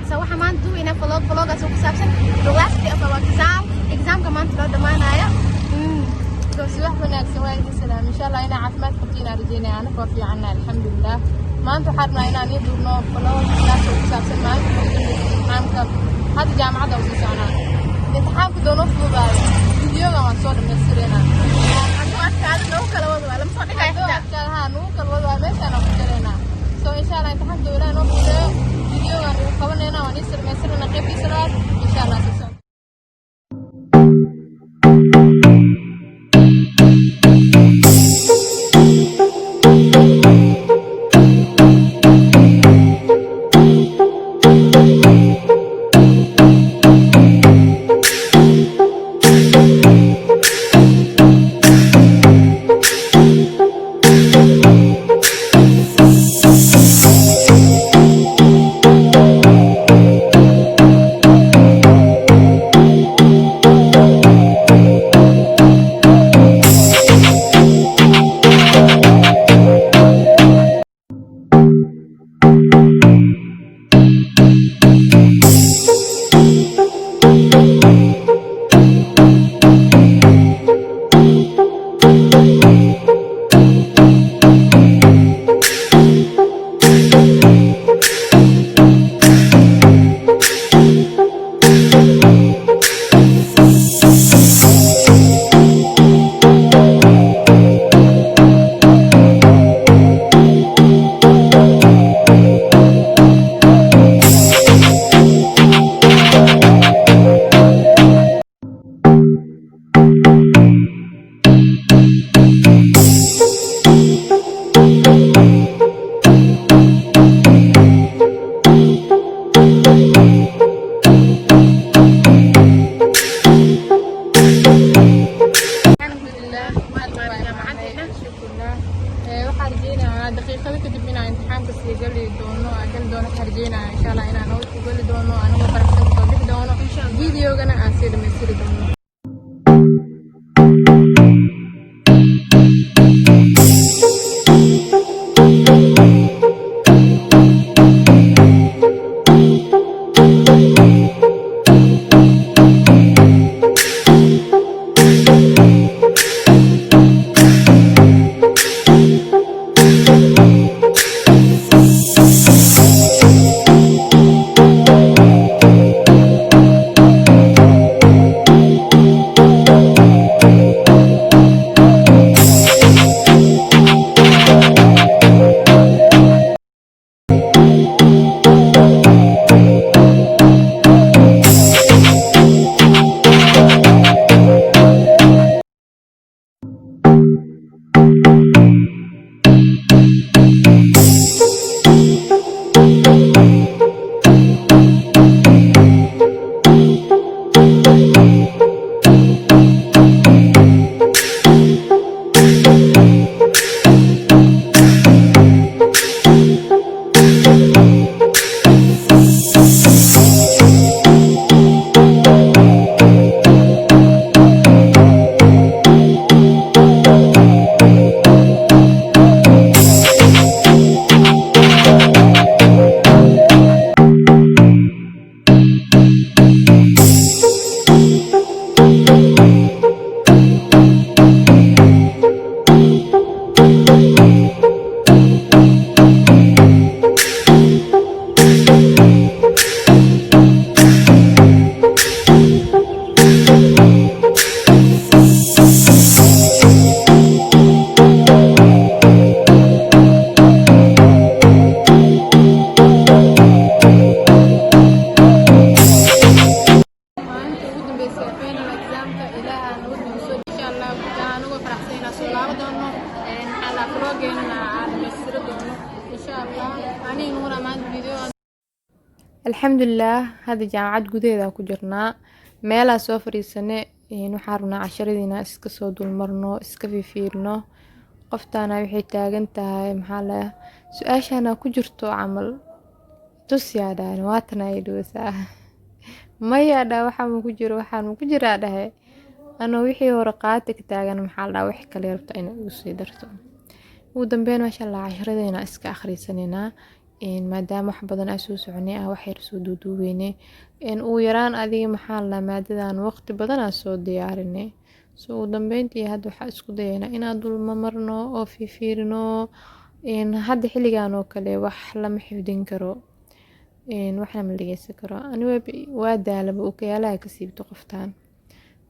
So waxaan maanta duubaynaa vlog oo ku saabsan the last day of our examka maanta loo dhamaanayo. subax wanaagsan waa idin salaam insha Allah inaa caafimaad qabtiin arjeenay ana ku fiicanna alxamdulillah maanta waxaan rabnaa inaan idin duubno vlog oo ku saabsan maanta imtixaanka hadda jaamacadda u sii soconaa imtixaanku doono fududaay videoga waan soo dhamaystireynaa Hadduu adkaado nagu kala wado waa lama soo dhigaya xitaa nagu kala wado waa meeshaan aan ku jaraynaa so insha Allah imtixaanka dowlaha noo fududeeyo videogan uu qabanayna waan isir meesirna qaybtiisa labaad insha Allah sii socdo دقيقة كده بينا امتحان بس يجلي دونه أجل دونه خارجينا إن شاء الله أنا نقول يجلي دونه أنا ما برحت أقول دونه إن شاء الله فيديو أنا أصير مسير دونه alxamdulilah hadda jaamacad gudaheeda ku jirnaa meelaa soo fadhiisane waxaan rabnaa casharadiina iska soo dulmarno iska fiirno qoftaana waxay taagan tahay maxaa la su-aashana ku jirto camal tusyaa dhahan waatan ay dhowsaa maya dha waxaan ku jiro waxaan ku jiraa dhahe anoo wixii hore qaata ka taagan maxaa la wax kale rabta inay ugu sii darto ugu dambeyn masha Allah casharadiina iska akhrisanayna maadaama wax badan aan soo soconay wax yar soo duuduubeynay ugu yaraan adiga maxaa la maadadan waqti badan aan soo diyaarinay soo ugu dambeyntii hadda waxaa isku dayaynaa inaan dulma marno oo fiirino hadda xilligan oo kale wax lama xifdin karo waxna ma dhageysan karo aniga waa daalaba okayaalaha ka siibto qoftaan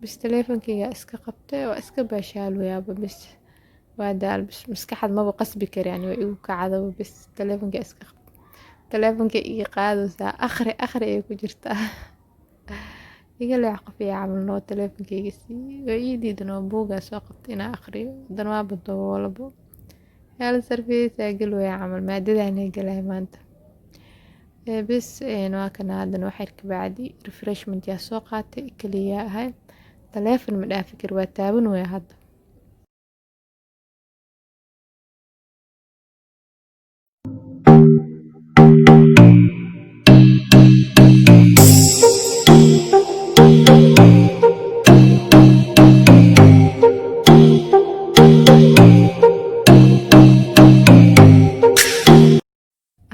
bas taleefankayga iska qabtay waa iska baashaalooyaaba bas waa daal bas maskaxad maba qasbi kari aniga igu kacdaba bas taleefanka iska qabtay taleefanka iga qaadaysaa akhri ay ku jirtaa iga leex qof iyo camal noo taleefankayga waa ii diidan oo buugaa soo qabtay inaan akhriyo dan waa daboolabo yaala sarfeysaa galwaya camal maadadaan galay maanta bas waa kana haddana waxyar ka bacdi refreshment yaa soo qaatay kaliya ahay taleefon ma dhaafi kar waa taaban waya hadda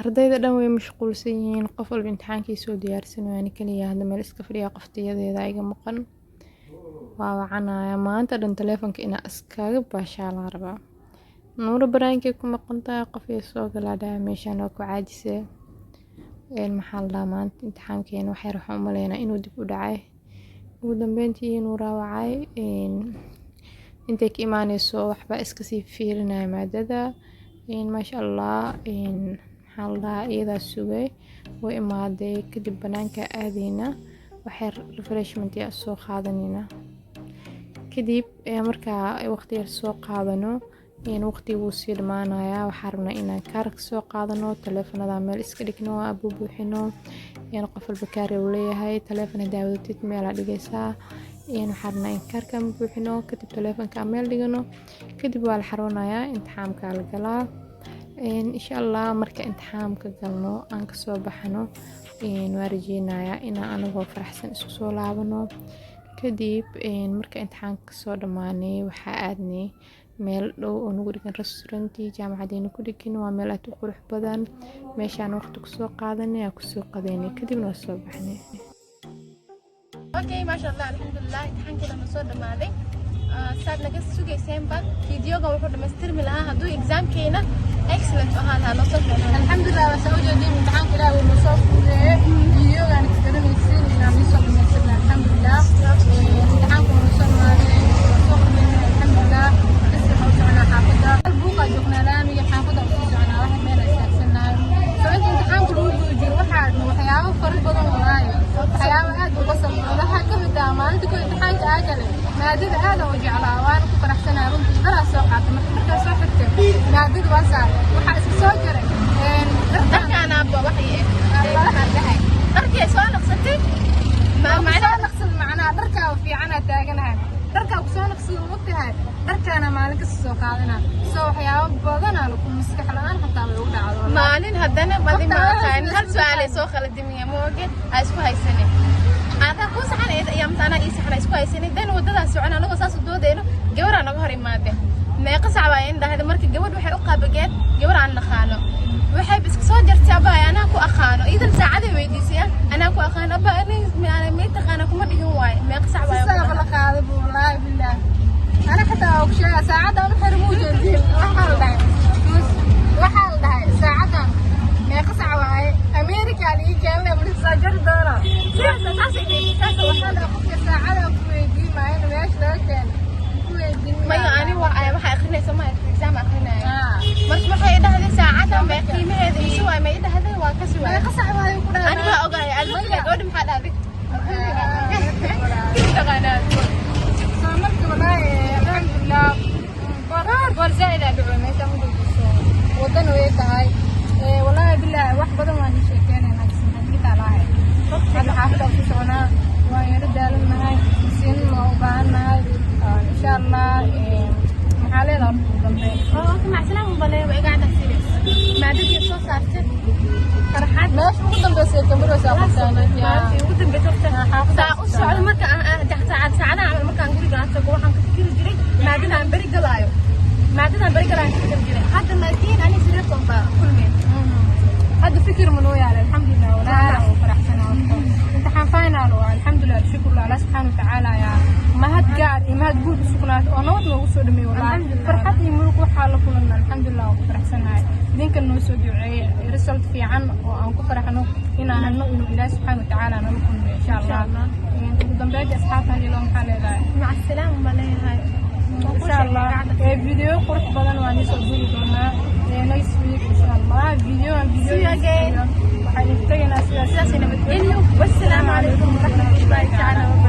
ardayda dhan way mashquulsan yihiin qof walba imtixaankii soo diyaarsan waani kaliya hadda meel iska fadhiya qoftiyadeeda iga maqan waa wacanaya maanta dhan taleefanka inaa iskaga baashaalaa rabaa nuuro baraankay ku maqantahay qof ay soo galaa dhaha meeshaan waa ku caajisee maxaa la dhahaa maanta imtixaankeena waxyar waxaan u maleynaa inuu dib u dhacay ugu dambeyntii nuuraa wacay intay ka imaaneyso waxbaa iskasii fiirinaya maadada maasha allah iyadaa sugay way imaaday kadib banaanka aadayna waxyar refreshment yaa soo qaadanayna kadib markaa waqti yar soo qaadano waqtiga wuu sii dhamaanayaa waxaa rabnaa inaan kaarka soo qaadano taleefanada meel iska dhigno abu buuxino qof walba kaari uu leeyahay taleefon hadaa wadatid meelaa dhigaysaa waxaa rabnaa in kaarka buuxino kadib taleefonka meel dhigano kadib waa la xaroonayaa imtixaamka la galaa insha allah marka imtixaamka galno aan kasoo baxno waa rajeynayaa inaan anagoo faraxsan isku soo laabano kadib marka imtixaanka kasoo dhamaanay waxaa aadnay meel dhow oo nagu dhigan restaurantii jaamacadeena ku dhigan waa meel aad u qurux badan meeshaan waqti kusoo qaadanay aan kusoo qadeynay kadibna waa soo baxnay okay maasha allah alxamdulilah imtixaankeena ma soo dhamaaday saad naga sugayseenba fiidiyoga wuxuu dhamaystirmi lahaa hadduu exaamkeena excellent ahaan lahaa noo soo fiicnaa alxamdulilah waa soo jeediyay imtixaanka ilaahay uu noo soo fududeeyay fiidiyogaan isgaranaysiin inaan noo soo dhamaystirna alxamdulilah imtixaanka noo soo dhamaaday soo qadeynay alxamdulilah kasii xaw soconaa xaafadda buuqaa joognaa laamiga xaafadda usii soconaa waxa meel ay istaagsannahay soo inta imtixaanka lagu guda jiro waxaa waxyaabo fara badan waaye waxyaabo aad uga sabro waxaa ka mid ah maalinta ku imtixaanka aa galay maadada aad u jeclaa waana ku faraxsanaa runtii daraa soo qaatay markaa soo xigtay maadada waa saar waxaa iska soo jaray dharkaan aabba waxay dharkii soo naqsatay macnaa naqsad macnaa dharkaa fiicanaa taaganahay dharkaa ku soo naqsad u tahay dharkaana maalin kasta soo qaadana soo waxyaabo badanaa lagu maskax la'aan xataa way ugu dhacdo maalin haddana badi ma aqaan hal su'aalay soo khaladimiya mooge ha isku haysanay aada ku saxaneed ayaa mtaana ii saxanay isku haysanay dan wadadaas socon anagoo saas u doodayno gabar aan naga hor imaadeen meeqa sac baa in dhahday markii gabadh waxay u qaabageen gabar aan naqaano waxay iska soo jartay abaa anaa ku aqaano idan saacada weydiisay anaa ku aqaano abaa ma taqaana kuma dhigin waay meeqa sac baa saacada la qaado wallahi billah ana xataa og sheega saacadan u xirmo jeedin waxaa la dhahay saacadan meeqa sac waay America li keenay ma soo jar doona saas waxaa la qofka saacada ku weydiin maayo meesha laga keenay ku weydiin ma ani waxa akhrinaysa ma exam akhrinaya marka waxay dhahday saacadan bay qiimaheeda isu waay ma dhahday waa ka soo meeqa sac waay ku dhahay aniga ogaay adiga gabadh maxaa dhahday taqaanaa soo markii wallahi alxamdulillah war zaid aad u meesha u dhigso wadan way tahay wallahi billah wax badan waan sheekeynaa xisbiga laahay hada xaafada ku soconaa waan yara daalanahay siin ma u baahanahay insha allah maxaa leedahay dambe macsalaa u baleeyo igaada siris maadadii soo saartay farxad meesha ugu dambeysay kamiro soo qabsanay ugu dambeysay xaafada u socdo marka saacadaha markaan guriga tago waxaan ka fikiri jiray maadadan bari galaayo hadda laakiin ani sireeton baa kulmeen soo dhameeyay wallahi farxad iyo muruq waxa la kulanaa alxamdulillah oo faraxsanahay idinka noo soo duceeyay result fiican oo aan ku faraxno inaan inuu Ilaahay subhanahu wa ta'ala nala kulmo insha Allah ugu dambeyntii asxaabtan ilo maxaa leedahay maca salaam ma leeyahay insha Allah video qurux badan waan soo duubi doonaa next week insha Allah video waxaan tagaynaa sidaas والسلام عليكم ورحمة الله تعالى وبركاته.